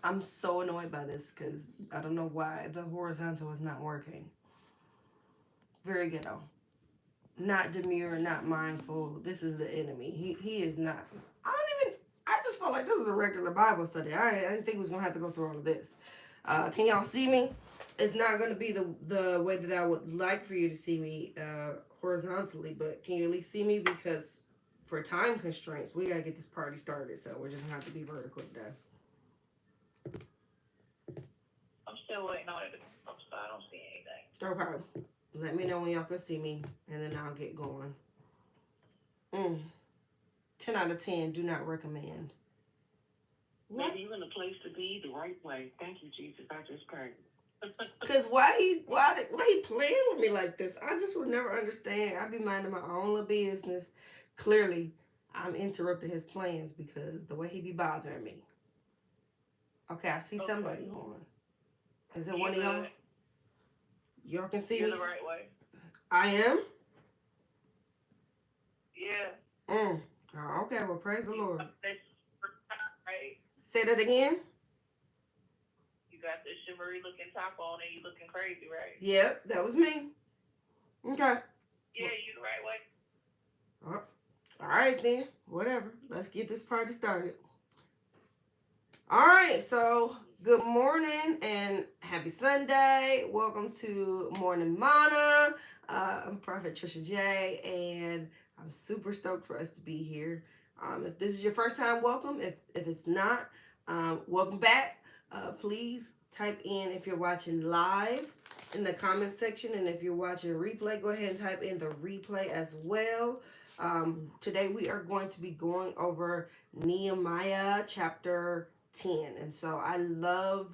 I'm so annoyed by this because I don't know why the horizontal is not working. Very ghetto. Not demure, not mindful. This is the enemy. He is not. I don't even. I just felt like this is a regular Bible study. I didn't think we was gonna have to go through all of this. Can y'all see me? It's not gonna be the way that I would like for you to see me horizontally, but can you at least see me? Because for time constraints, we gotta get this party started. So we're just gonna have to be vertical today. I'm still waiting on it to come, so I don't see anything. Okay. Let me know when y'all can see me, and then I'll get going. Mm. 10 out of 10. Do not recommend. Maybe you in the place to be the right way. Thank you, Jesus. I just prayed. Cause why he playing with me like this? I just would never understand. I be minding my own little business. Clearly, I'm interrupting his plans because the way he be bothering me. Okay, I see somebody on. Is it You one of y'all? good. Y'all can see You're me. the right way. I am. Yeah. Mm. Oh, okay. Well, praise the Lord. Right. Say that again. You got this shimmery looking top on and you looking crazy, right? Yep, that was me. Okay. Yeah, you the right way. Oh, all right then. Whatever. Let's get this party started. All right, so good morning and happy Sunday. Welcome to Morning Manna. I'm Prophet Tricia J, and I'm super stoked for us to be here. If this is your first time, welcome. If it's not, welcome back. Please type in if you're watching live in the comment section, and if you're watching replay, go ahead and type in the replay as well. Today we are going to be going over Nehemiah chapter 10. And so I love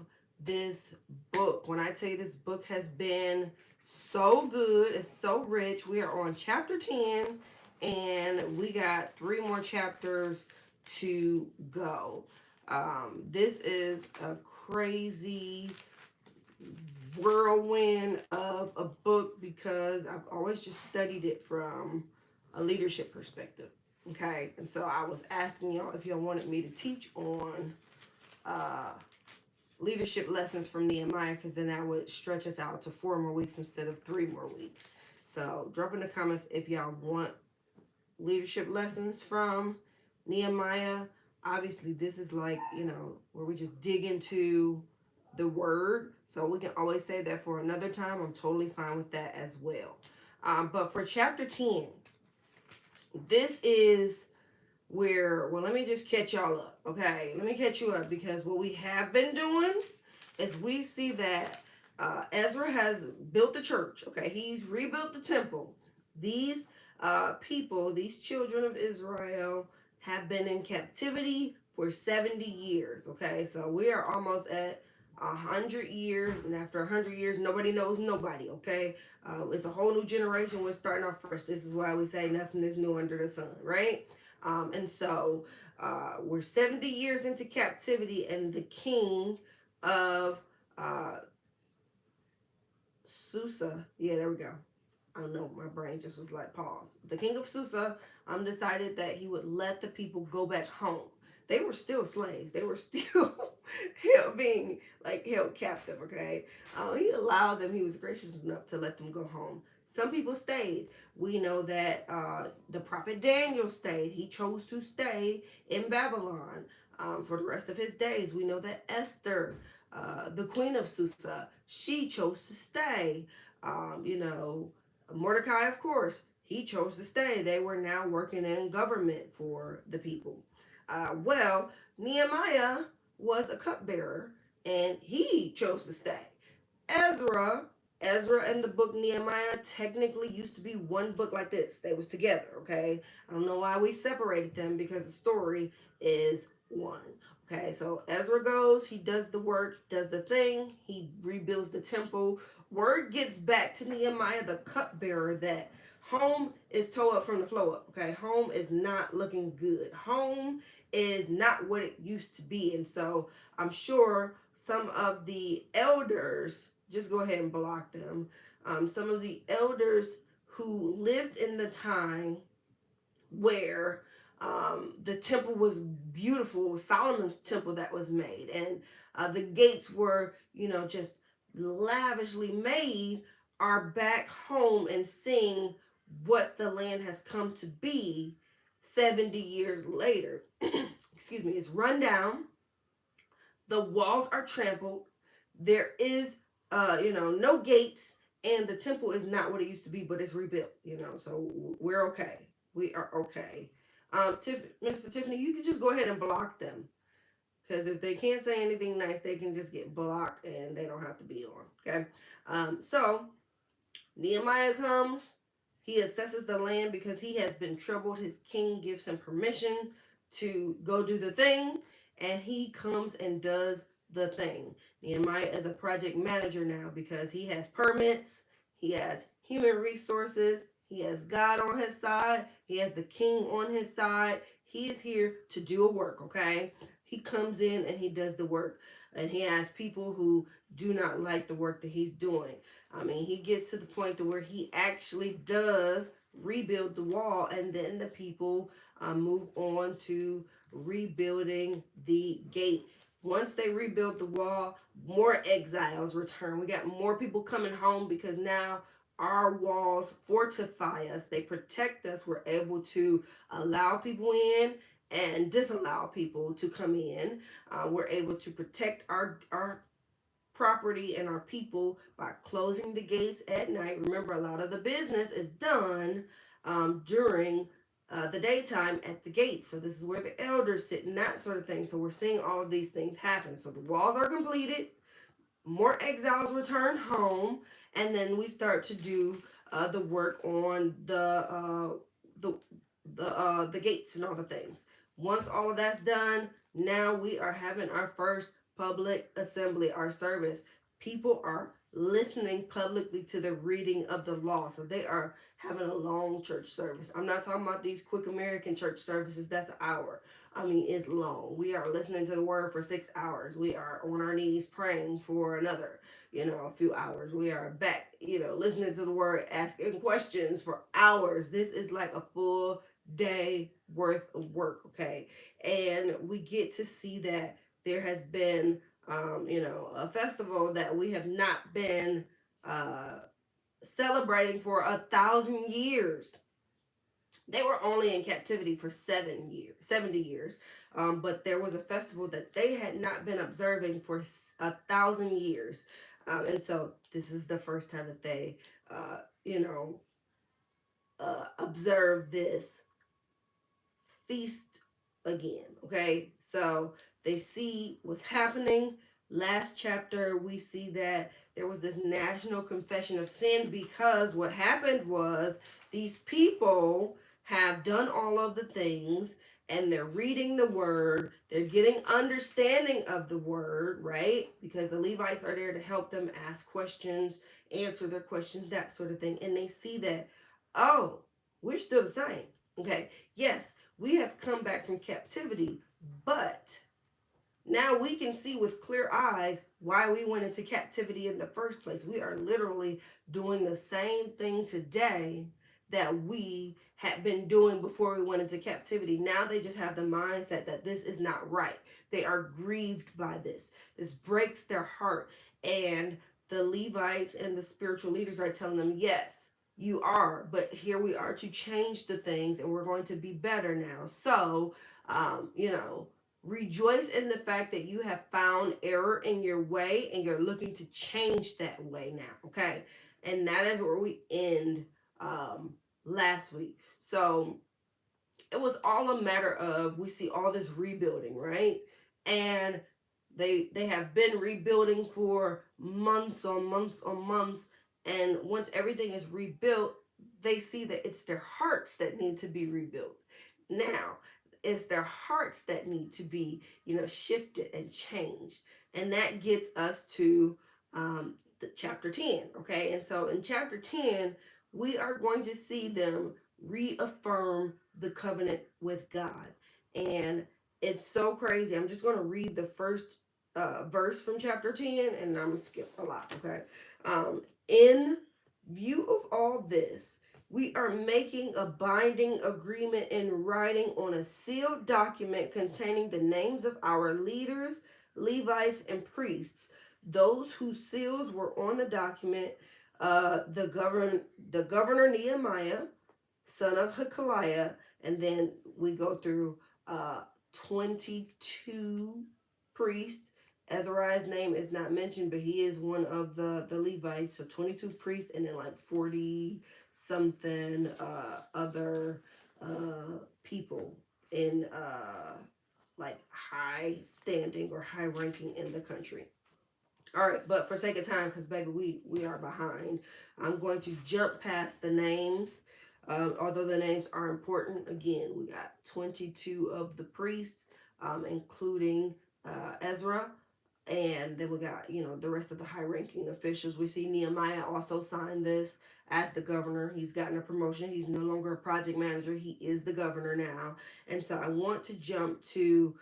this book. When I tell you this book has been so good, it's so rich. We are on chapter 10 and we got 3 more chapters to go. This is a crazy whirlwind of a book because I've always just studied it from a leadership perspective. Okay, and so I was asking y'all if y'all wanted me to teach on uh, leadership lessons from Nehemiah, because then that would stretch us out to 4 more weeks instead of 3 more weeks. So drop in the comments if y'all want leadership lessons from Nehemiah. Obviously, this is like, where we just dig into the word. So we can always say that for another time. I'm totally fine with that as well. But for chapter 10, this is well, let me just catch y'all up. Okay, let me catch you up because what we have been doing is we see that Ezra has built the church. Okay, he's rebuilt the temple. These people, these children of Israel, have been in captivity for 70 years. Okay, so we are almost at 100 years, and after 100 years, nobody knows nobody. Okay, it's a whole new generation. We're starting off fresh. This is why we say nothing is new under the sun, right? And so we're 70 years into captivity, and the king of Susa, yeah, there we go. I don't know, my brain just was like pause. The king of Susa decided that he would let the people go back home. They were still slaves. They were still being like held captive. Okay, he allowed them. He was gracious enough to let them go home. Some people stayed. We know that the prophet Daniel stayed. He chose to stay in Babylon for the rest of his days. We know that Esther, the queen of Susa, she chose to stay. Mordecai, of course, he chose to stay. They were now working in government for the people. Well, Nehemiah was a cupbearer and he chose to stay. Ezra, Ezra and the book Nehemiah technically used to be one book like this. They was together, okay? I don't know why we separated them because the story is one. Okay, so Ezra goes, he does the work, does the thing, he rebuilds the temple. Word gets back to Nehemiah, the cupbearer, that home is toe up from the flow up. Okay, home is not looking good. Home is not what it used to be. And so I'm sure some of the elders, just go ahead and block them. Some of the elders who lived in the time where The temple was beautiful. It was Solomon's temple that was made, and the gates were, just lavishly made. Are back home and seeing what the land has come to be 70 years later. Excuse me. It's run down. The walls are trampled. There is, no gates, and the temple is not what it used to be, but it's rebuilt. So we're okay. We are okay. Minister Tiffany, you can just go ahead and block them, because if they can't say anything nice, they can just get blocked, and they don't have to be on. Okay. So Nehemiah comes. He assesses the land because he has been troubled. His king gives him permission to go do the thing, and he comes and does the thing. Nehemiah is a project manager now because he has permits, he has human resources, he has God on his side, he has the king on his side. He is here to do a work, okay? He comes in and he does the work, and he has people who do not like the work that he's doing. I mean, he gets to the point to where he actually does rebuild the wall, and then the people move on to rebuilding the gate. Once they rebuild the wall, more exiles return. We got more people coming home because now our walls fortify us. They protect us. We're able to allow people in and disallow people to come in. We're able to protect our property and our people by closing the gates at night. Remember, a lot of the business is done during the daytime at the gates. So this is where the elders sit and that sort of thing. So we're seeing all of these things happen. So the walls are completed, more exiles return home, and then we start to do the work on the gates and all the things. Once all of that's done, now we are having our first public assembly, our service. People are listening publicly to the reading of the law. So they are having a long church service. I'm not talking about these quick American church services. That's an hour. I mean, it's long. We are listening to the word for 6 hours. We are on our knees praying for another, a few hours. We are back, listening to the word, asking questions for hours. This is like a full day worth of work, okay? And we get to see that there has been, a festival that we have not been celebrating for 1,000 years. They were only in captivity for 70 years, but there was a festival that they had not been observing for 1,000 years, and so this is the first time that they, observe this feast again. Okay, so they see what's happening. Last chapter, we see that there was this national confession of sin, because what happened was these people have done all of the things, and they're reading the word, they're getting understanding of the word, right? Because the Levites are there to help them ask questions, answer their questions, that sort of thing. And they see that, oh, we're still the same. Okay, yes, we have come back from captivity, but now we can see with clear eyes why we went into captivity in the first place. We are literally doing the same thing today that we had been doing before we went into captivity. Now they just have the mindset that this is not right. They are grieved by this. This breaks their heart. And the Levites and the spiritual leaders are telling them, yes, you are, but here we are to change the things, and we're going to be better now. So, rejoice in the fact that you have found error in your way and you're looking to change that way now, okay? And that is where we end last week. So it was all a matter of, we see all this rebuilding, right? And they have been rebuilding for months on months on months. And once everything is rebuilt, they see that it's their hearts that need to be rebuilt. Now, it's their hearts that need to be, shifted and changed. And that gets us to the chapter 10, okay? And so in chapter 10, we are going to see them reaffirm the covenant with God. And it's so crazy. I'm just going to read the first verse from chapter 10, and I'm going to skip a lot, okay? In view of all this, We are making a binding agreement in writing on a sealed document containing the names of our leaders, Levites, and priests. Those whose seals were on the document, the governor Nehemiah, son of Hakaliah, and then we go through 22 priests. Azariah's name is not mentioned, but he is one of the Levites. So 22 priests, and then like 40 something other people in like high standing or high ranking in the country. All right, but for sake of time, because baby, we are behind. I'm going to jump past the names. Although the names are important, again, we got 22 of the priests, including Ezra, and then we got the rest of the high-ranking officials. We see Nehemiah also signed this as the governor. He's gotten a promotion. He's no longer a project manager. He is the governor now. And so I want to jump to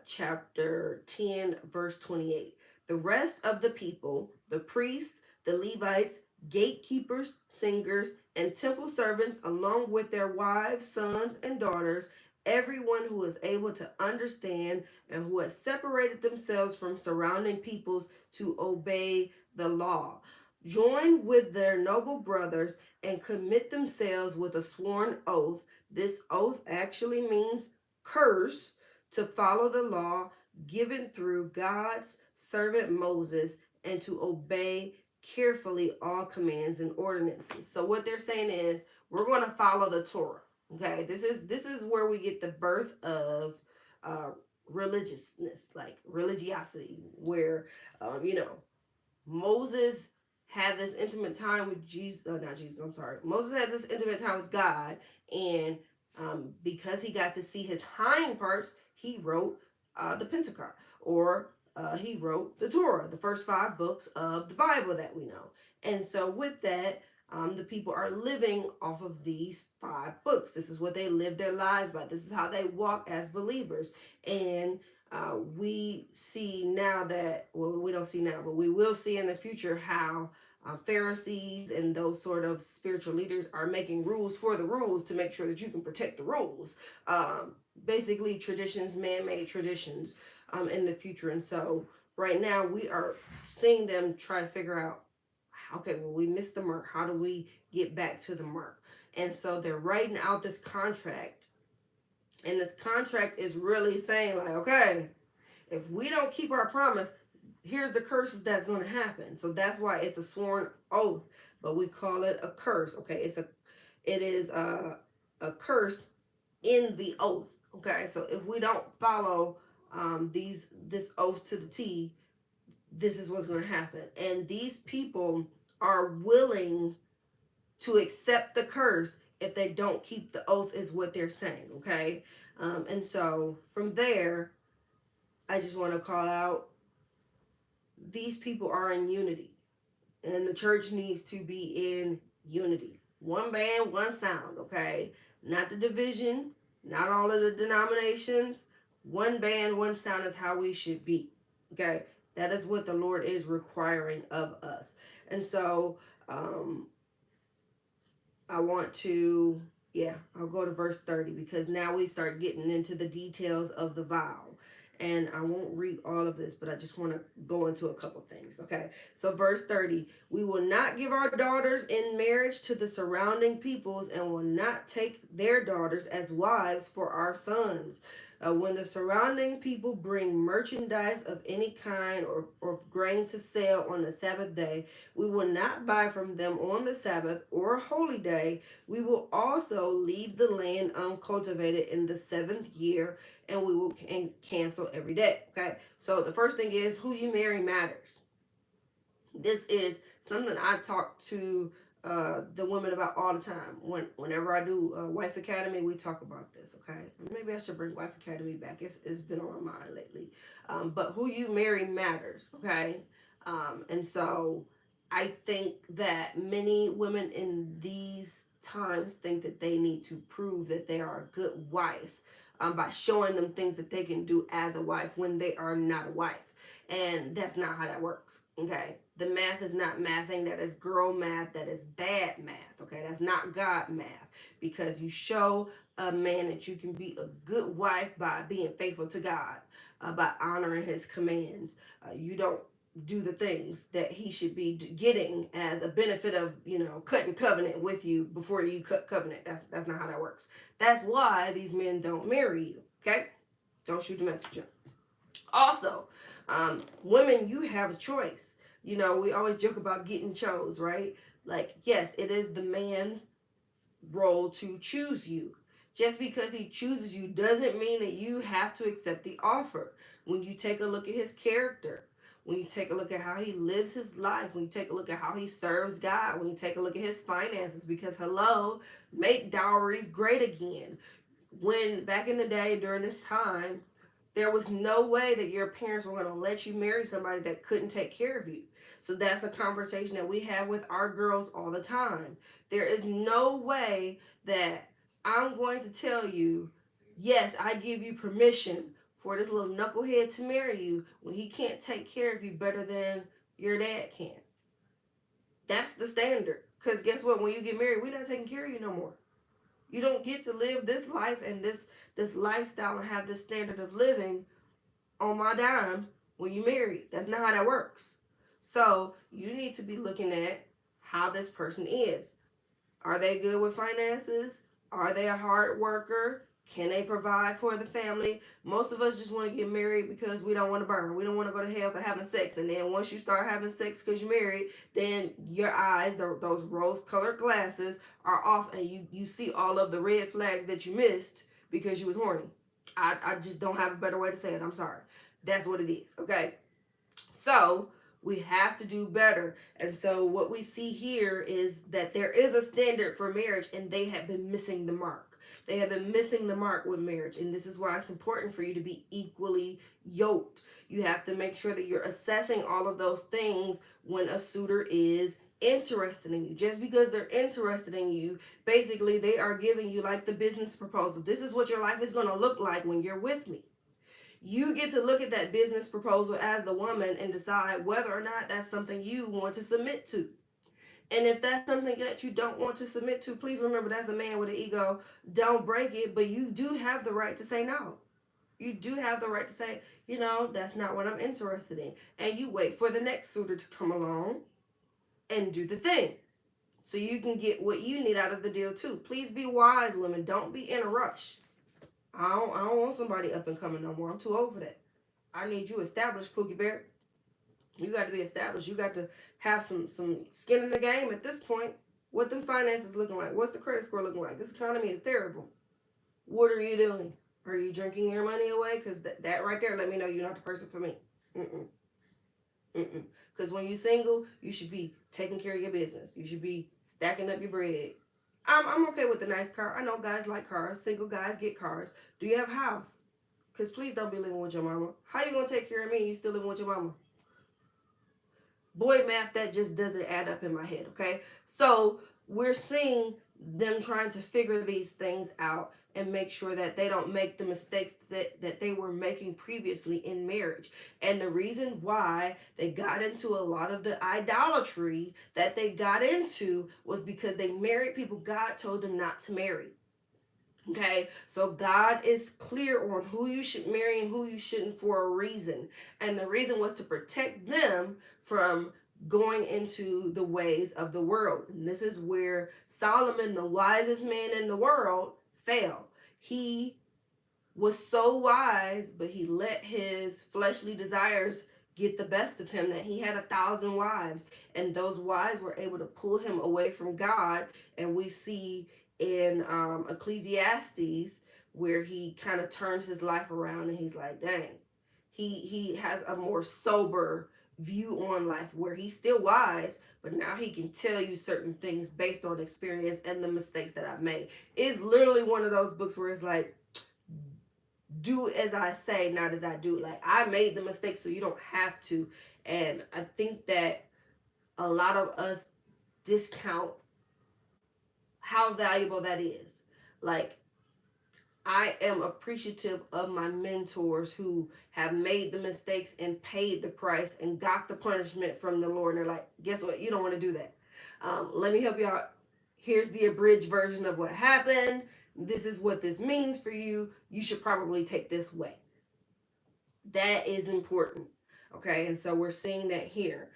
chapter 10, verse 28. The rest of the people, the priests, the Levites, gatekeepers, singers, and temple servants, along with their wives, sons, and daughters, everyone who is able to understand and who has separated themselves from surrounding peoples to obey the law, join with their noble brothers and commit themselves with a sworn oath. This oath actually means curse, to follow the law given through God's servant Moses and to obey carefully all commands and ordinances. So what they're saying is we're going to follow the Torah. Okay, this is where we get the birth of religiousness, like religiosity, where Moses had this intimate time with Jesus. Not Jesus. I'm sorry. Moses had this intimate time with God, and because he got to see his hind parts, he wrote the Pentateuch, or he wrote the Torah, the first 5 books of the Bible that we know. And so with that, the people are living off of these 5 books. This is what they live their lives by. This is how they walk as believers. And we see now that, well, we don't see now, but we will see in the future how Pharisees and those sort of spiritual leaders are making rules for the rules to make sure that you can protect the rules. Basically, traditions, man-made traditions in the future. And so right now we are seeing them try to figure out, okay, well, we missed the mark. How do we get back to the mark? And so they're writing out this contract. And this contract is really saying, like, okay, if we don't keep our promise, here's the curses that's going to happen. So that's why it's a sworn oath, but we call it a curse. Okay, it is a curse in the oath. Okay, so if we don't follow this oath to the T, this is what's going to happen. And these people are willing to accept the curse if they don't keep the oath, is what they're saying. Okay, and so from there, I just want to call out, these people are in unity, and the church needs to be in unity. One band, one sound. Okay, not the division, not all of the denominations. One band, one sound is how we should be. Okay, that is what the Lord is requiring of us. And so I want to, I'll go to verse 30, because now we start getting into the details of the vow. And I won't read all of this, but I just want to go into a couple things. Okay, so verse 30, we will not give our daughters in marriage to the surrounding peoples, and will not take their daughters as wives for our sons. When the surrounding people bring merchandise of any kind or grain to sell on the Sabbath day, we will not buy from them on the Sabbath or holy day. We will also leave the land uncultivated in the 7th year, and we will cancel every day. Okay, so the first thing is, who you marry matters. This is something I talk to the women about all the time. Whenever I do Wife Academy, we talk about this. Okay, maybe I should bring Wife Academy back. It's been on my mind lately. But who you marry matters. Okay, and so I think that many women in these times think that they need to prove that they are a good wife by showing them things that they can do as a wife when they are not a wife. And that's not how that works. Okay. The math is not mathing. That is girl math. That is bad math. Okay. That's not God math. Because you show a man that you can be a good wife by being faithful to God, by honoring his commands. You don't do the things that he should be getting as a benefit of, cutting covenant with you before you cut covenant. That's not how that works. That's why these men don't marry you. Okay. Don't shoot the messenger. Also, women, you have a choice. We always joke about getting chose, right? Like, yes, it is the man's role to choose you. Just because he chooses you doesn't mean that you have to accept the offer. When you take a look at his character, when you take a look at how he lives his life, when you take a look at how he serves God, when you take a look at his finances, because hello, make dowries great again. When back in the day during this time, there was no way that your parents were going to let you marry somebody that couldn't take care of you. So that's a conversation that we have with our girls all the time. There is no way that I'm going to tell you, yes, I give you permission for this little knucklehead to marry you when he can't take care of you better than your dad can. That's the standard. Because guess what? When you get married, we're not taking care of you no more. You don't get to live this life and this lifestyle and have this standard of living on my dime when you married. That's not how that works. So you need to be looking at how this person is. Are they good with finances? Are they a hard worker? Can they provide for the family? Most of us just want to get married because we don't want to burn. We don't want to go to hell for having sex. And then once you start having sex because you're married, then your eyes, those rose-colored glasses, are off, and you see all of the red flags that you missed because you was horny. I just don't have a better way to say it. I'm sorry. That's what it is. Okay. So we have to do better. And so what we see here is that there is a standard for marriage, and they have been missing the mark. They have been missing the mark with marriage. And this is why it's important for you to be equally yoked. You have to make sure that you're assessing all of those things when a suitor is interested in you. Just because they're interested in you, basically they are giving you like the business proposal. This is what your life is going to look like when you're with me. You get to look at that business proposal as the woman and decide whether or not that's something you want to submit to. And if that's something that you don't want to submit to, please remember that's a man with an ego. Don't break it, but you do have the right to say no. You do have the right to say, that's not what I'm interested in. And you wait for the next suitor to come along and do the thing. So you can get what you need out of the deal too. Please be wise, women. Don't be in a rush. I don't want somebody up and coming no more. I'm too old for that. I need you established, Pookie Bear. You got to be established. You got to have some skin in the game at this point. What them finances looking like? What's the credit score looking like? This economy is terrible. What are you doing? Are you drinking your money away? Because that right there let me know you're not the person for me. Because when you're single, you should be taking care of your business. You should be stacking up your bread. I'm okay with the nice car. I know guys like cars. Single guys get cars. Do you have a house? Because please don't be living with your mama. How you going to take care of me and you still living with your mama? Boy math, that just doesn't add up in my head, okay? So we're seeing them trying to figure these things out and make sure that they don't make the mistakes that they were making previously in marriage. And the reason why they got into a lot of the idolatry that they got into was because they married people God told them not to marry. Okay, so God is clear on who you should marry and who you shouldn't for a reason. And the reason was to protect them from going into the ways of the world. And this is where Solomon, the wisest man in the world, fell. He was so wise, but he let his fleshly desires get the best of him, that he had 1,000 wives. And those wives were able to pull him away from God. And we see in Ecclesiastes where he kind of turns his life around and he's like, dang, he has a more sober view on life where he's still wise, but now he can tell you certain things based on experience and the mistakes that I've made. It's literally one of those books where it's like, do as I say, not as I do. Like, I made the mistake, so you don't have to. And I think that a lot of us discount how valuable that is. Like, I am appreciative of my mentors who have made the mistakes and paid the price and got the punishment from the Lord. And they're like, guess what? You don't want to do that. Let me help you out. Here's the abridged version of what happened. This is what this means for you. You should probably take this way. That is important. Okay, and so we're seeing that here.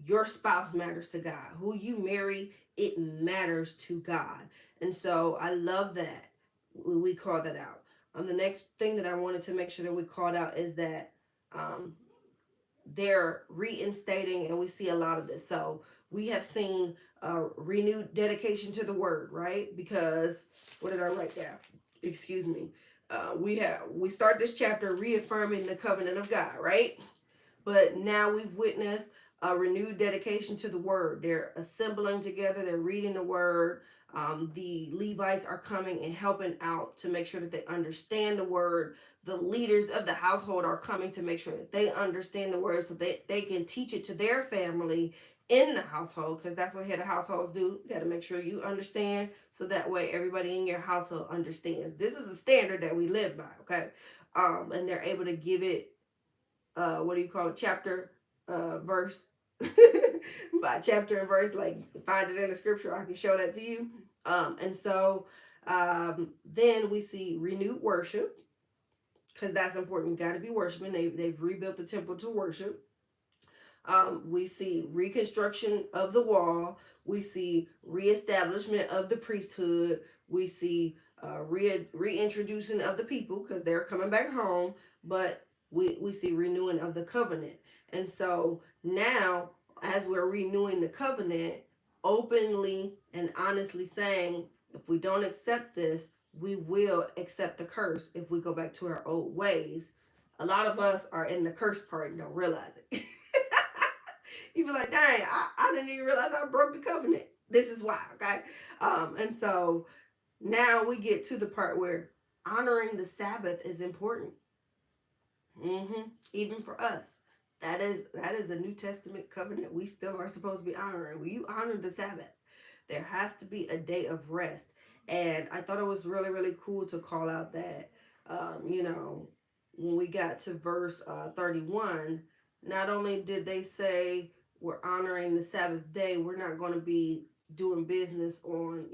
Your spouse matters to God. Who you marry, it matters to God. And so I love that we call that out. The next thing that I wanted to make sure that we called out is that um, they're reinstating, and we see a lot of this. So we have seen renewed dedication to the word, right? Because what did I write down? Excuse me. We start this chapter reaffirming the covenant of God, right? But now we've witnessed a renewed dedication to the word. They're assembling together, they're reading the word. The Levites are coming and helping out to make sure that they understand the word. The leaders of the household are coming to make sure that they understand the word so that they can teach it to their family in the household, because that's what head of households do. You got to make sure you understand so that way everybody in your household understands. This is a standard that we live by, okay? And they're able to give it what do you call it, chapter verse by chapter and verse, like find it in the scripture. I can show that to you. And so then we see renewed worship, because that's important. You got to be worshiping. They've rebuilt the temple to worship. We see reconstruction of the wall. We see reestablishment of the priesthood. We see reintroducing of the people because they're coming back home. But we see renewing of the covenant. And so now, as we're renewing the covenant, openly and honestly saying, if we don't accept this, we will accept the curse if we go back to our old ways. A lot of us are in the curse part and don't realize it. You be like, dang, I didn't even realize I broke the covenant. This is why, okay? And so now we get to the part where honoring the Sabbath is important. Even for us. That is a New Testament covenant we still are supposed to be honoring. When you honor the Sabbath, there has to be a day of rest. And I thought it was really, really cool to call out that, when we got to verse 31, not only did they say we're honoring the Sabbath day, we're not going to be doing business on,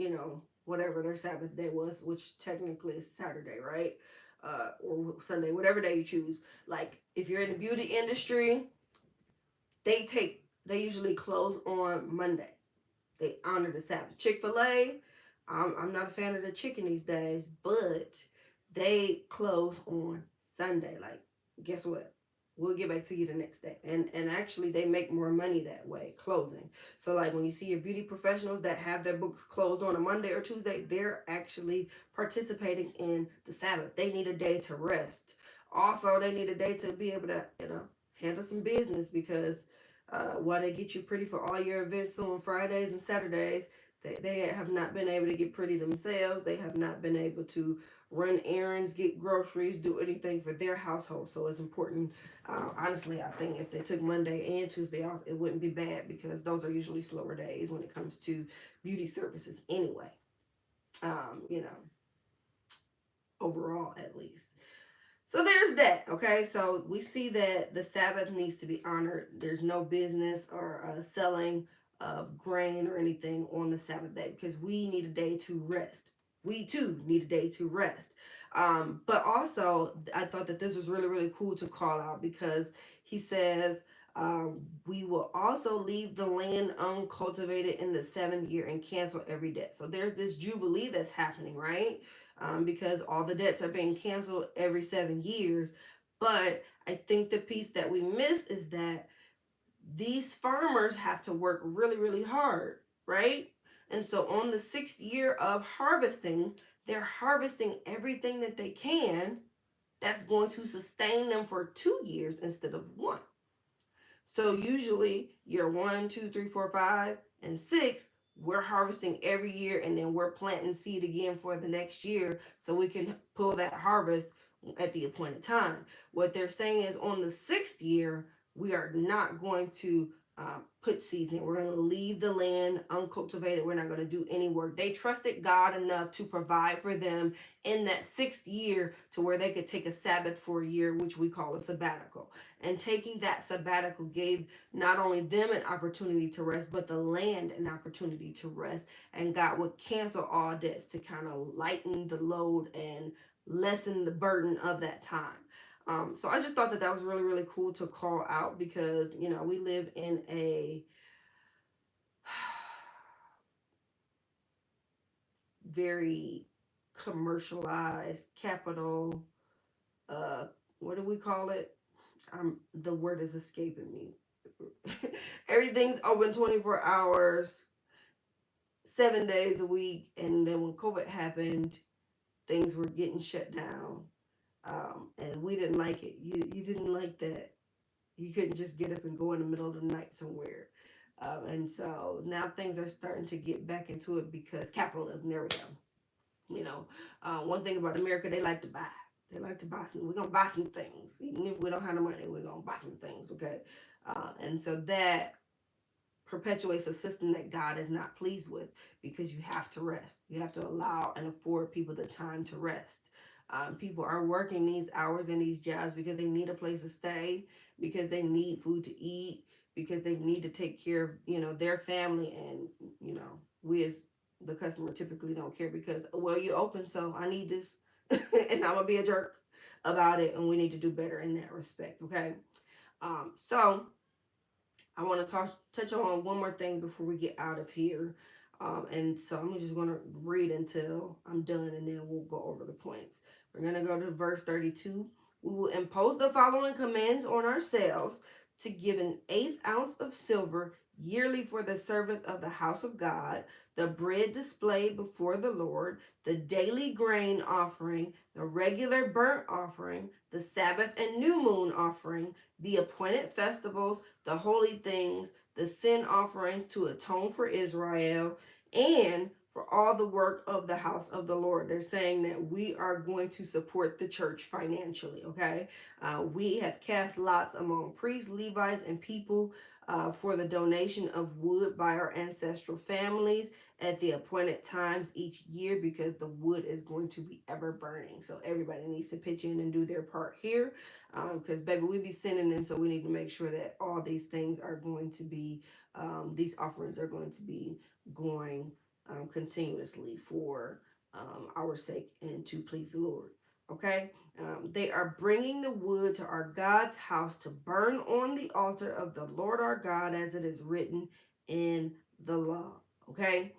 whatever their Sabbath day was, which technically is Saturday, right? Or Sunday, whatever day you choose. Like if you're in the beauty industry, they usually close on Monday. They honor the Sabbath. Chick-fil-A, I'm not a fan of the chicken these days, but they close on Sunday. Like, guess what? We'll get back to you the next day. And actually they make more money that way, closing. So like when you see your beauty professionals that have their books closed on a Monday or Tuesday, they're actually participating in the Sabbath. They need a day to rest. Also, they need a day to be able to, handle some business, because while they get you pretty for all your events on Fridays and Saturdays, they have not been able to get pretty themselves. They have not been able to run errands, get groceries, do anything for their household. So it's important. Honestly, I think if they took Monday and Tuesday off, it wouldn't be bad, because those are usually slower days when it comes to beauty services anyway. You know, overall at least. So there's that, okay? So we see that the Sabbath needs to be honored. There's no business or selling of grain or anything on the Sabbath day, because we need a day to rest. We too need a day to rest. But also, I thought that this was really, really cool to call out, because he says, we will also leave the land uncultivated in the 7th year and cancel every debt. So there's this jubilee that's happening, right? Because all the debts are being canceled every 7 years. But I think the piece that we miss is that these farmers have to work really, really hard, right? And so on the 6th year of harvesting, they're harvesting everything that they can that's going to sustain them for 2 years instead of 1. So usually year 1, 2, 3, 4, 5, and 6, we're harvesting every year, and then we're planting seed again for the next year so we can pull that harvest at the appointed time. What they're saying is on the 6th year, we are not going to put seeds in. We're going to leave the land uncultivated. We're not going to do any work. They trusted God enough to provide for them in that 6th year to where they could take a Sabbath for a year, which we call a sabbatical. And taking that sabbatical gave not only them an opportunity to rest, but the land an opportunity to rest. And God would cancel all debts to kind of lighten the load and lessen the burden of that time. So I just thought that was really, really cool to call out because, we live in a very commercialized capital, what do we call it? The word is escaping me. Everything's open 24 hours, 7 days a week. And then when COVID happened, things were getting shut down. And we didn't like it. You didn't like that. You couldn't just get up and go in the middle of the night somewhere. And so now things are starting to get back into it because capitalism, there we go. One thing about America, they like to buy. They like to buy some. We're going to buy some things. Even if we don't have the money, we're going to buy some things, okay? And so that perpetuates a system that God is not pleased with because you have to rest. You have to allow and afford people the time to rest. People are working these hours in these jobs because they need a place to stay, because they need food to eat, because they need to take care of, their family. And, we as the customer typically don't care because, well, you open, so I need this and I'm going to be a jerk about it. And we need to do better in that respect. Okay. So I want to touch on one more thing before we get out of here. And so I'm just going to read until I'm done and then we'll go over the points. We're going to go to verse 32. We will impose the following commands on ourselves to give an 1/8 ounce of silver yearly for the service of the house of God, the bread displayed before the Lord, the daily grain offering, the regular burnt offering, the Sabbath and new moon offering, the appointed festivals, the holy things, the sin offerings to atone for Israel, and for all the work of the house of the Lord. They're saying that we are going to support the church financially, okay? We have cast lots among priests, Levites, and people for the donation of wood by our ancestral families at the appointed times each year because the wood is going to be ever burning. So everybody needs to pitch in and do their part here because, baby, we be sending them, so we need to make sure that all these things are going to be, these offerings are going to be going continuously for our sake and to please the Lord. Okay, they are bringing the wood to our God's house to burn on the altar of the Lord our God as it is written in the law. Okay,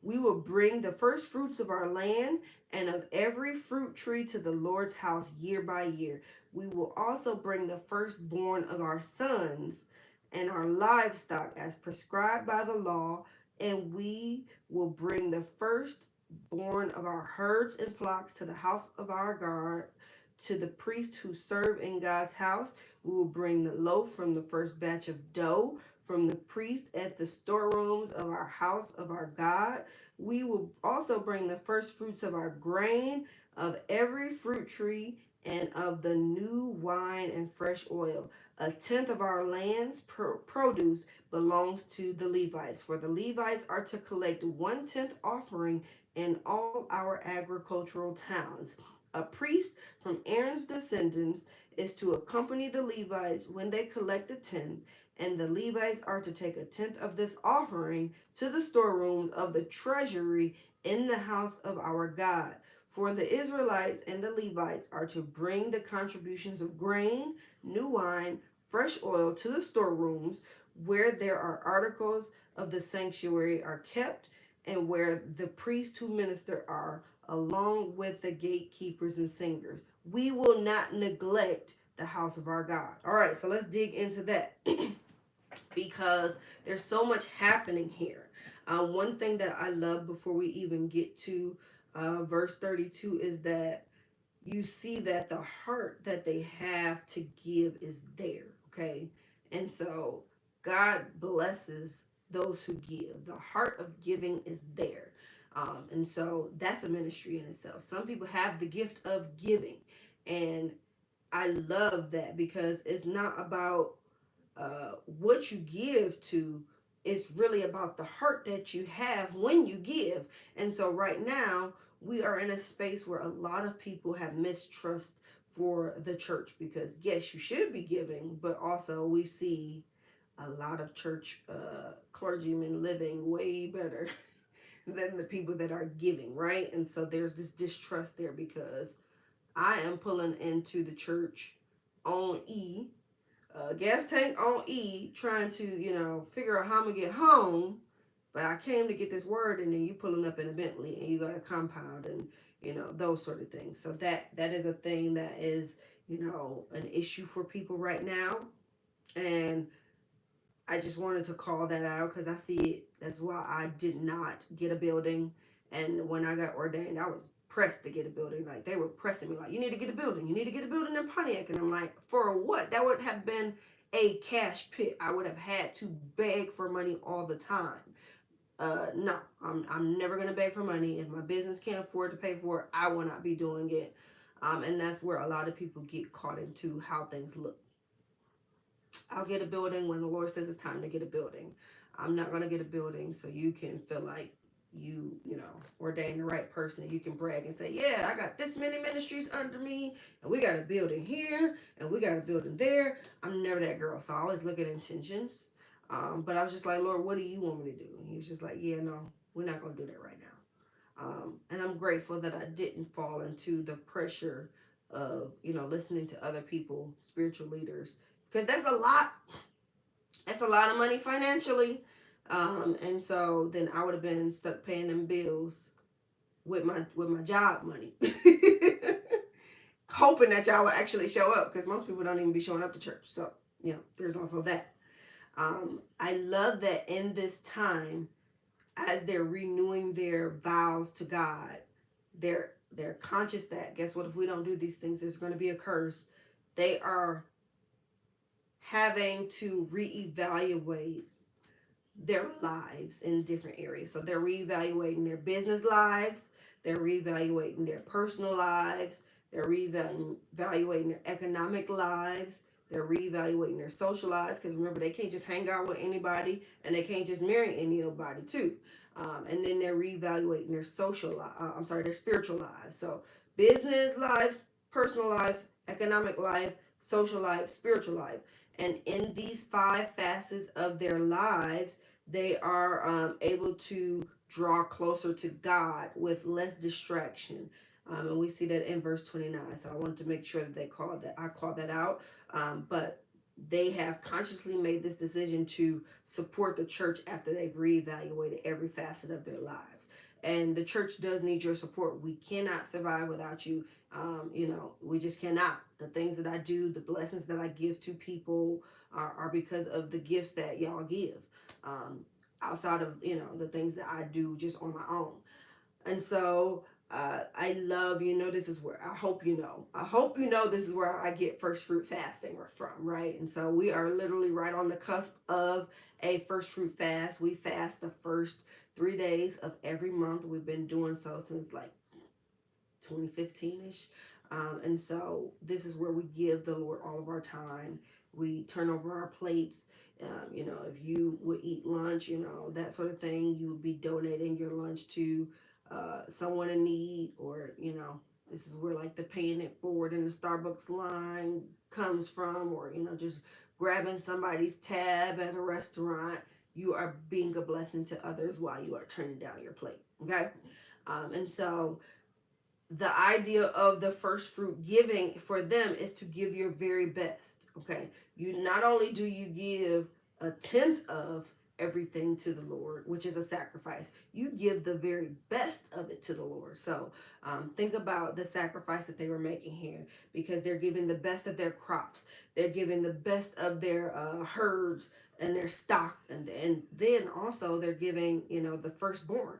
we will bring the first fruits of our land and of every fruit tree to the Lord's house year by year. We will also bring the firstborn of our sons and our livestock as prescribed by the law, and we will bring the firstborn of our herds and flocks to the house of our God, to the priests who serve in God's house. We will bring the loaf from the first batch of dough from the priest at the storerooms of our house of our God. We will also bring the first fruits of our grain, of every fruit tree, and of the new wine and fresh oil. 1/10 of our land's produce belongs to the Levites, for the Levites are to collect 1/10 offering in all our agricultural towns. A priest from Aaron's descendants is to accompany the Levites when they collect the 10th, and the Levites are to take 1/10 of this offering to the storerooms of the treasury in the house of our God. For the Israelites and the Levites are to bring the contributions of grain, new wine, fresh oil to the storerooms where there are articles of the sanctuary are kept and where the priests who minister are, along with the gatekeepers and singers. We will not neglect the house of our God. All right, so let's dig into that because there's so much happening here. One thing that I love before we even get to verse 32 is that you see that the heart that they have to give is there, okay? And so God blesses those who give. The heart of giving is there. And so that's a ministry in itself. Some people have the gift of giving. And I love that because it's not about what you give to is really about the heart that you have when you give. And so right now we are in a space where a lot of people have mistrust for the church, because yes, you should be giving, but also we see a lot of church clergymen living way better than the people that are giving, right? And so there's this distrust there, because I am pulling into the church on E, gas tank on E, trying to, figure out how I'm gonna get home. But I came to get this word, and then you pulling up in a Bentley, and you got a compound, and those sort of things. So that is a thing that is, an issue for people right now. And I just wanted to call that out because I see it. That's why I did not get a building. And when I got ordained, I was pressed to get a building. Like, they were pressing me, like, you need to get a building. You need to get a building in Pontiac. And I'm like, for what? That would have been a cash pit. I would have had to beg for money all the time. No, I'm never going to beg for money. If my business can't afford to pay for it, I will not be doing it. And that's where a lot of people get caught into how things look. I'll get a building when the Lord says it's time to get a building. I'm not going to get a building so you can feel like ordain the right person, and you can brag and say, yeah, I got this many ministries under me, and we got a building here, and we got a building there. I'm never that girl, so I always look at intentions. But I was just like, Lord, what do you want me to do? And he was just like, yeah, no, we're not going to do that right now. And I'm grateful that I didn't fall into the pressure of, listening to other people, spiritual leaders, because that's a lot. That's a lot of money financially. And so then I would have been stuck paying them bills with my job money, hoping that y'all would actually show up, because most people don't even be showing up to church. So there's also that. I love that in this time, as they're renewing their vows to God, they're conscious that, guess what, if we don't do these things, there's going to be a curse. They are having to reevaluate their lives in different areas. So they're reevaluating their business lives, they're reevaluating their personal lives, they're reevaluating their economic lives, they're reevaluating their social lives, because remember, they can't just hang out with anybody, and they can't just marry anybody too. And then they're reevaluating their their spiritual lives. So business lives, personal life, economic life, social life, spiritual life. And in these 5 facets of their lives, they are able to draw closer to God with less distraction. And we see that in verse 29. So I wanted to make sure that I called that out. But they have consciously made this decision to support the church after they've reevaluated every facet of their lives. And the church does need your support. We cannot survive without you. We just cannot. The things that I do, the blessings that I give to people are because of the gifts that y'all give. Outside of, the things that I do just on my own. And so I love, this is where I hope this is where I get first fruit fasting from, right? And so we are literally right on the cusp of a first fruit fast. We fast the first 3 days of every month. We've been doing so since like 2015-ish. And so this is where we give the Lord all of our time. We turn over our plates. If you would eat lunch, that sort of thing, you would be donating your lunch to someone in need, or, this is where like the paying it forward in the Starbucks line comes from, or, just grabbing somebody's tab at a restaurant. You are being a blessing to others while you are turning down your plate. Okay. And so the idea of the first fruit giving for them is to give your very best. Okay. You not only do you give a tenth of everything to the Lord, which is a sacrifice, you give the very best of it to the Lord. So think about the sacrifice that they were making here, because they're giving the best of their crops, they're giving the best of their herds and their stock, and then also they're giving the firstborn.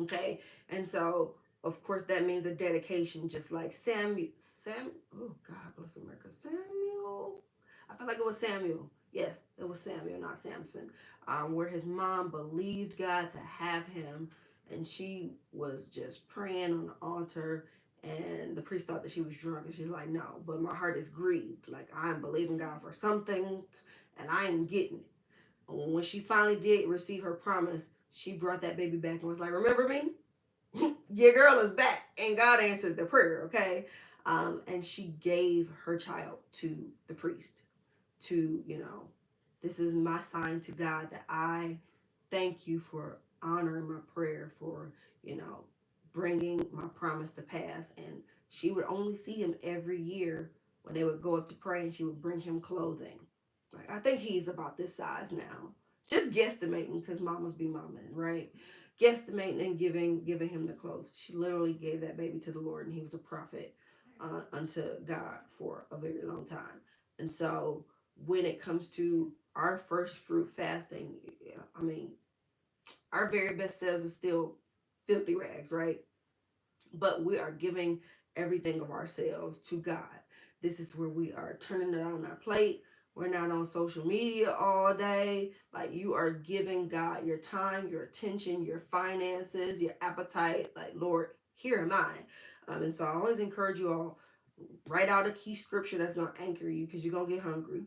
Okay. And so of course that means a dedication, just like oh God bless America, Samuel, I feel like it was Samuel. Yes, it was Samuel, not Samson, where his mom believed God to have him, and she was just praying on the altar, And the priest thought that she was drunk, and she's like, no, but my heart is grieved. Like, I'm believing God for something, and I ain't getting it. And when she finally did receive her promise, she brought that baby back and was like, remember me? Your girl is back. And God answered the prayer, okay? And she gave her child to the priest to, this is my sign to God that I thank you for honoring my prayer, for, bringing my promise to pass. And she would only see him every year when they would go up to pray, and she would bring him clothing. Like, I think he's about this size now. Just guesstimating, because mamas be mama, right? Guesstimating and giving him the clothes. She literally gave that baby to the Lord, and he was a prophet unto God for a very long time. And so when it comes to our first fruit fasting, I mean, our very best selves is still filthy rags, right? But we are giving everything of ourselves to God. This is where we are turning it on our plate. We're not on social media all day. Like, you are giving God your time, your attention, your finances, your appetite. Like, Lord, here am I. And so I always encourage you all, write out a key scripture that's going to anchor you, because you're going to get hungry.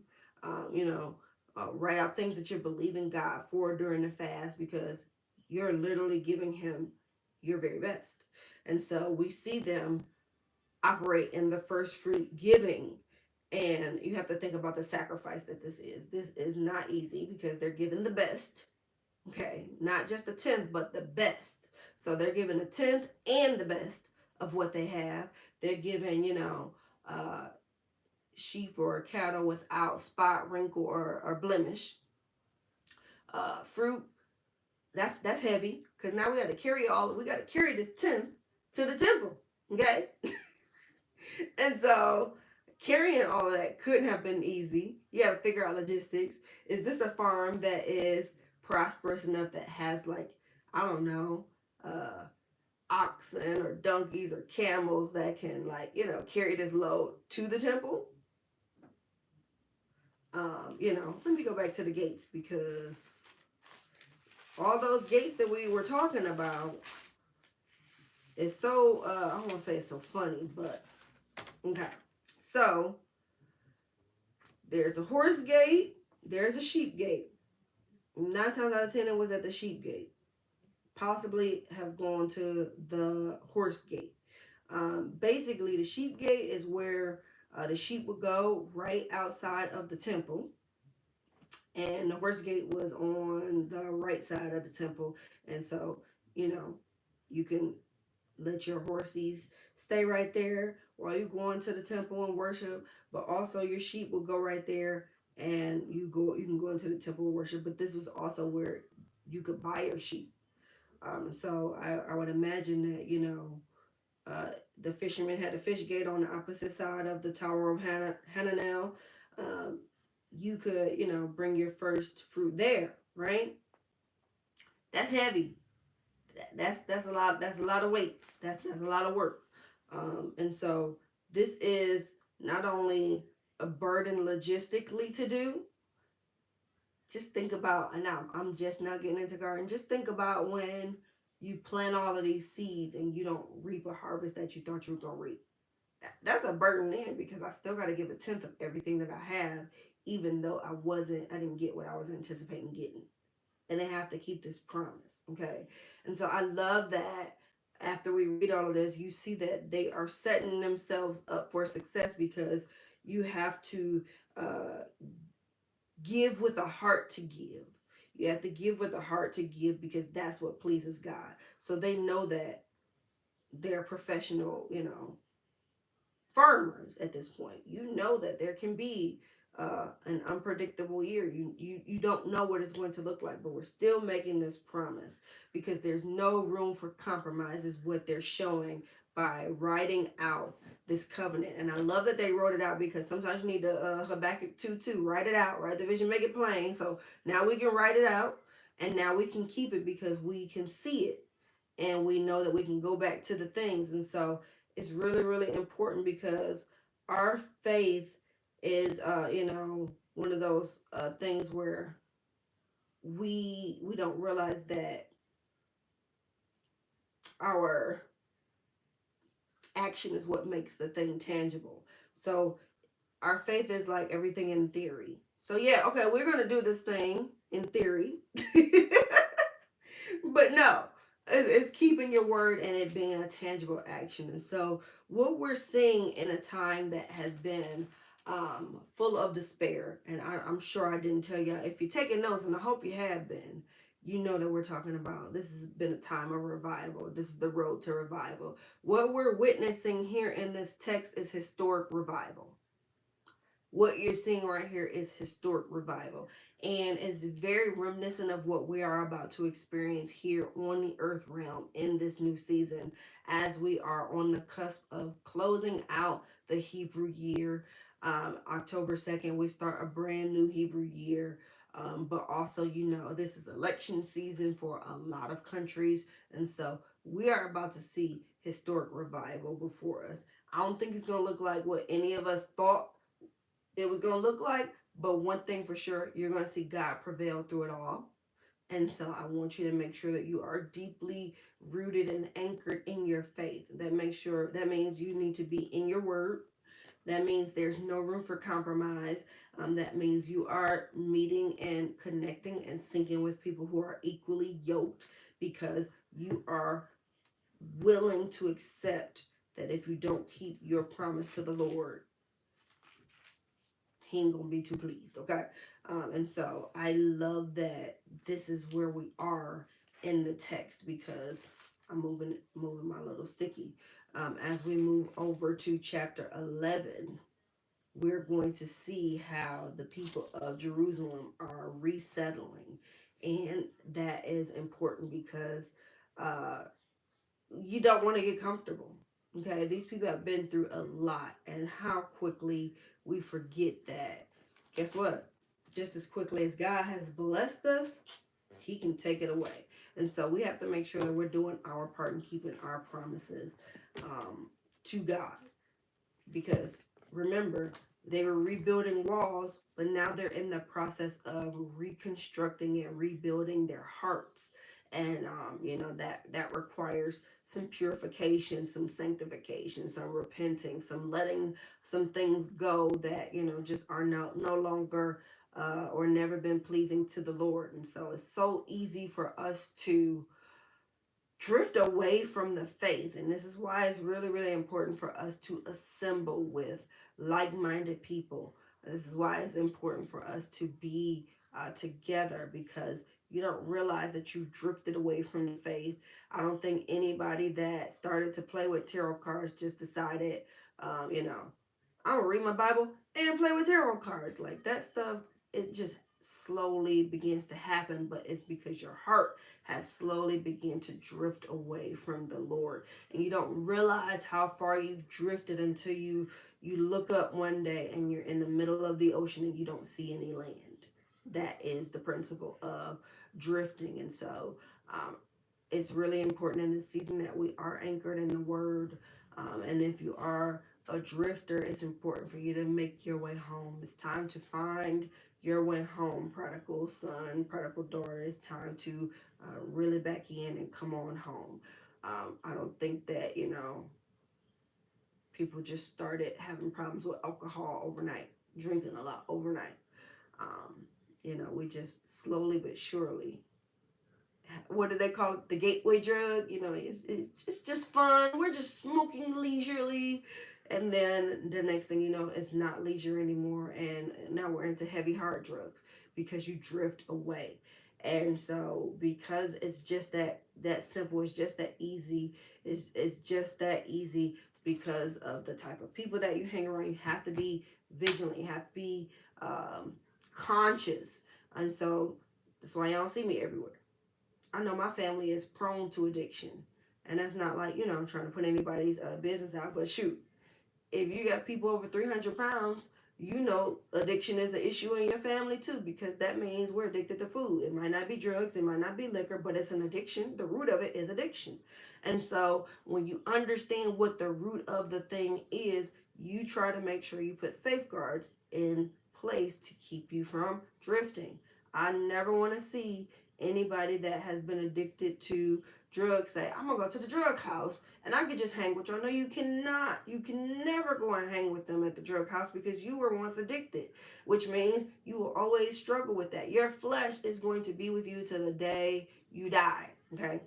Write out things that you're believing God for during the fast, because you're literally giving him your very best. And so we see them operate in the first fruit giving. And you have to think about the sacrifice that this is. This is not easy, because they're giving the best. Okay, not just a tenth, but the best. So they're giving a tenth and the best of what they have. They're giving, sheep or cattle without spot, wrinkle, or blemish. Fruit, that's heavy, because now we got to carry this tenth to the temple. Okay. And so carrying all of that couldn't have been easy. You have to figure out logistics. Is this a farm that is prosperous enough that has, like, I don't know, oxen or donkeys or camels that can, like, carry this load to the temple? Let me go back to the gates, because all those gates that we were talking about is so, I don't want to say it's so funny, but okay. So there's a horse gate, there's a sheep gate. 9 times out of 10, it was at the sheep gate. Possibly have gone to the horse gate. Basically, the sheep gate is where the sheep would go, right outside of the temple. And the horse gate was on the right side of the temple. And so, you can let your horses stay right there while you go into the temple and worship. But also your sheep will go right there, and you can go into the temple and worship. But this was also where you could buy your sheep. So I would imagine that, the fishermen had a fish gate on the opposite side of the Tower of Hananel. You could, bring your first fruit there, right? That's heavy. That's a lot. That's a lot of weight. That's a lot of work. And so this is not only a burden logistically to do. Just think about, and I'm just now getting into gardening. Just think about when you plant all of these seeds and you don't reap a harvest that you thought you were gonna reap. That's a burden then, because I still got to give a tenth of everything that I have, even though I didn't get what I was anticipating getting. And they have to keep this promise, okay? And so I love that after we read all of this, you see that they are setting themselves up for success, because you have to give with a heart to give. You have to give with a heart to give, because that's what pleases God. So they know that they're professional, farmers at this point. You know that there can be an unpredictable year. You don't know what it's going to look like, but we're still making this promise, because there's no room for compromise, is what they're showing by writing out this covenant. And I love that they wrote it out, because sometimes you need to Habakkuk 2:2, write it out, write the vision, make it plain. So now we can write it out, and now we can keep it, because we can see it, and we know that we can go back to the things. And so it's really, really important, because our faith is, one of those things where we don't realize that our Action is what makes the thing tangible. So our faith is like everything in theory. So yeah, okay, we're gonna do this thing in theory, but no, it's keeping your word and it being a tangible action. And so what we're seeing in a time that has been full of despair, and I'm sure I didn't tell you, if you're taking notes, and I hope you have been, you know that we're talking about this has been a time of revival. This is the road to revival. What we're witnessing here in this text is historic revival. What you're seeing right here is historic revival, and it's very reminiscent of what we are about to experience here on the earth realm in this new season, as we are on the cusp of closing out the Hebrew year. October 2nd we start a brand new Hebrew year. But also, this is election season for a lot of countries, and so we are about to see historic revival before us. I don't think it's going to look like what any of us thought it was going to look like. But one thing for sure, you're going to see God prevail through it all. And so I want you to make sure that you are deeply rooted and anchored in your faith. That means you need to be in your word. That means there's no room for compromise. That means you are meeting and connecting and syncing with people who are equally yoked, because you are willing to accept that if you don't keep your promise to the Lord, he ain't gonna be too pleased. Okay. And so I love that this is where we are in the text, because I'm moving my little sticky. As we move over to chapter 11, we're going to see how the people of Jerusalem are resettling. And that is important because uh, you don't want to get comfortable. Okay, these people have been through a lot, and how quickly we forget that. Guess what? Just as quickly as God has blessed us, He can take it away. And so we have to make sure that we're doing our part and keeping our promises to God. Because remember, they were rebuilding walls, but now they're in the process of reconstructing and rebuilding their hearts. And that requires some purification, some sanctification, some repenting, some letting some things go that just are no longer or never been pleasing to the Lord. And so it's so easy for us to drift away from the faith. And this is why it's really, really important for us to assemble with like-minded people. This is why it's important for us to be together, because you don't realize that you've drifted away from the faith. I don't think anybody that started to play with tarot cards just decided, I'm gonna read my Bible and play with tarot cards. Like that stuff, it just slowly begins to happen, but it's because your heart has slowly begun to drift away from the Lord. And you don't realize how far you've drifted until you look up one day and you're in the middle of the ocean and you don't see any land. That is the principle of drifting. And so it's really important in this season that we are anchored in the word. And if you are a drifter, it's important for you to make your way home. It's time to find your way home, prodigal son, prodigal daughter. It's time to really back in and come on home. I don't think that, people just started having problems with alcohol overnight, drinking a lot overnight. We just slowly but surely, what do they call it? The gateway drug. It's just fun. We're just smoking leisurely. And then the next thing you know, it's not leisure anymore. And now we're into heavy hard drugs because you drift away. And so because it's just that simple, it's just that easy. It's just that easy because of the type of people that you hang around. You have to be vigilant. You have to be conscious. And so that's why y'all see me everywhere. I know my family is prone to addiction. And that's not like, I'm trying to put anybody's business out. But shoot, if you got people over 300 pounds, addiction is an issue in your family too, because that means we're addicted to food. It might not be drugs, it might not be liquor, but it's an addiction. The root of it is addiction. And so when you understand what the root of the thing is, you try to make sure you put safeguards in place to keep you from drifting. I never want to see anybody that has been addicted to drugs say, I'm gonna go to the drug house and I could just hang with you. No, you cannot. You can never go and hang with them at the drug house because you were once addicted, which means you will always struggle with that. Your flesh is going to be with you to the day you die. Okay?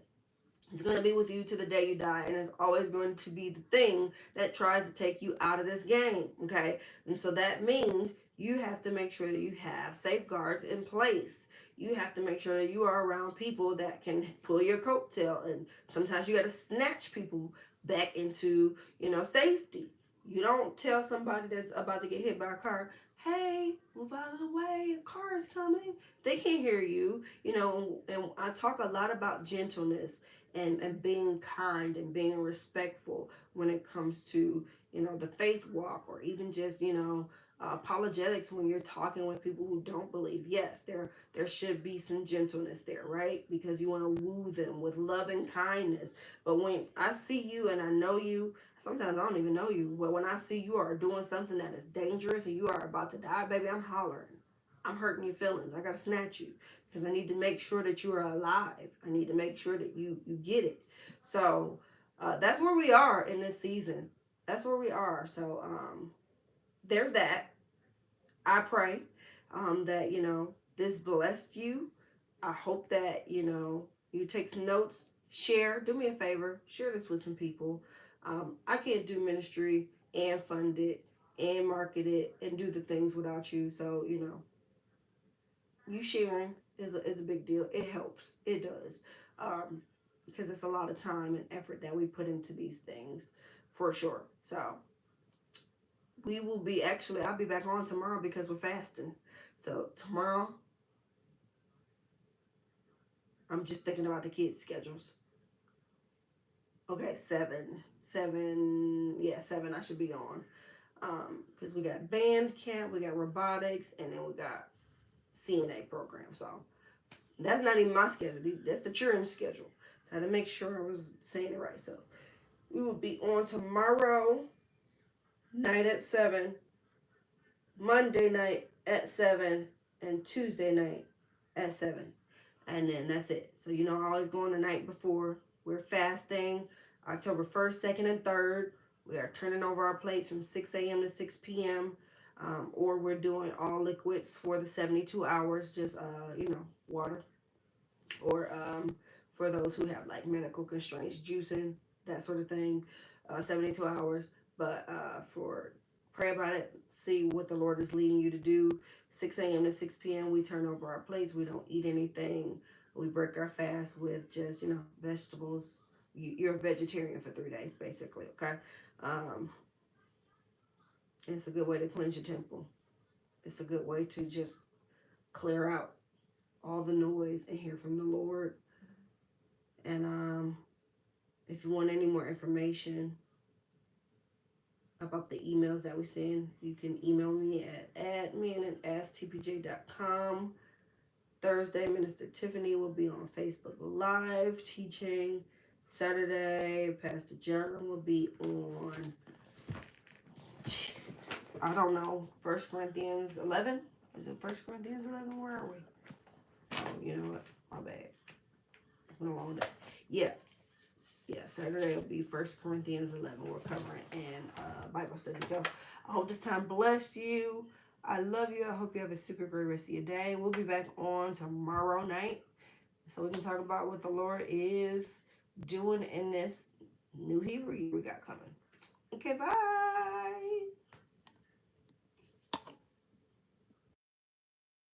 It's going to be with you to the day you die, and it's always going to be the thing that tries to take you out of this game, okay? And so that means you have to make sure that you have safeguards in place. You have to make sure that you are around people that can pull your coattail, and sometimes you got to snatch people back into, safety. You don't tell somebody that's about to get hit by a car, hey, move out of the way, a car is coming. They can't hear you, and I talk a lot about gentleness and being kind and being respectful when it comes to the faith walk, or even just apologetics when you're talking with people who don't believe. Yes, there should be some gentleness there, right? Because you want to woo them with love and kindness. But when I see you and I know you, sometimes I don't even know you, but when I see you are doing something that is dangerous and you are about to die, baby, I'm hollering. I'm hurting your feelings. I gotta snatch you because I need to make sure that you are alive. I need to make sure that you get it. So that's where we are in this season. That's where we are. So there's that. I pray that this blessed you. I hope that you take some notes. Share. Do me a favor. Share this with some people. I can't do ministry and fund it and market it and do the things without you. So you sharing is a big deal. It helps. It does. Because it's a lot of time and effort that we put into these things for sure. So we will be I'll be back on tomorrow because we're fasting. So tomorrow, I'm just thinking about the kids' schedules. Okay, 7 I should be on. Because we got band camp, we got robotics, and then we got CNA program. So that's not even my schedule. That's the children's schedule. So I had to make sure I was saying it right. So we will be on tomorrow night at 7, Monday night at 7, and Tuesday night at 7. And then that's it. So I always go on the night before. We're fasting October 1st, 2nd, and 3rd. We are turning over our plates from 6 a.m. to 6 p.m. Or we're doing all liquids for the 72 hours, just water. Or for those who have like medical constraints, juicing, that sort of thing, 72 hours. But for pray about it, see what the Lord is leading you to do. 6 a.m. to 6 p.m. we turn over our plates. We don't eat anything. We break our fast with just vegetables. You're a vegetarian for 3 days, basically. Okay. It's a good way to cleanse your temple. It's a good way to just clear out all the noise and hear from the Lord. And if you want any more information about the emails that we send, you can email me at admin@asktpj.com. Thursday, Minister Tiffany will be on Facebook Live teaching. Saturday, Pastor John will be on, I don't know, 1 Corinthians 11? Is it 1 Corinthians 11? Where are we? Oh, you know what? My bad. It's been a long day. Yeah, Saturday will be 1 Corinthians 11. We're covering in Bible study. So I hope this time blessed you. I love you. I hope you have a super great rest of your day. We'll be back on tomorrow night so we can talk about what the Lord is doing in this new Hebrew year we got coming. Okay, bye.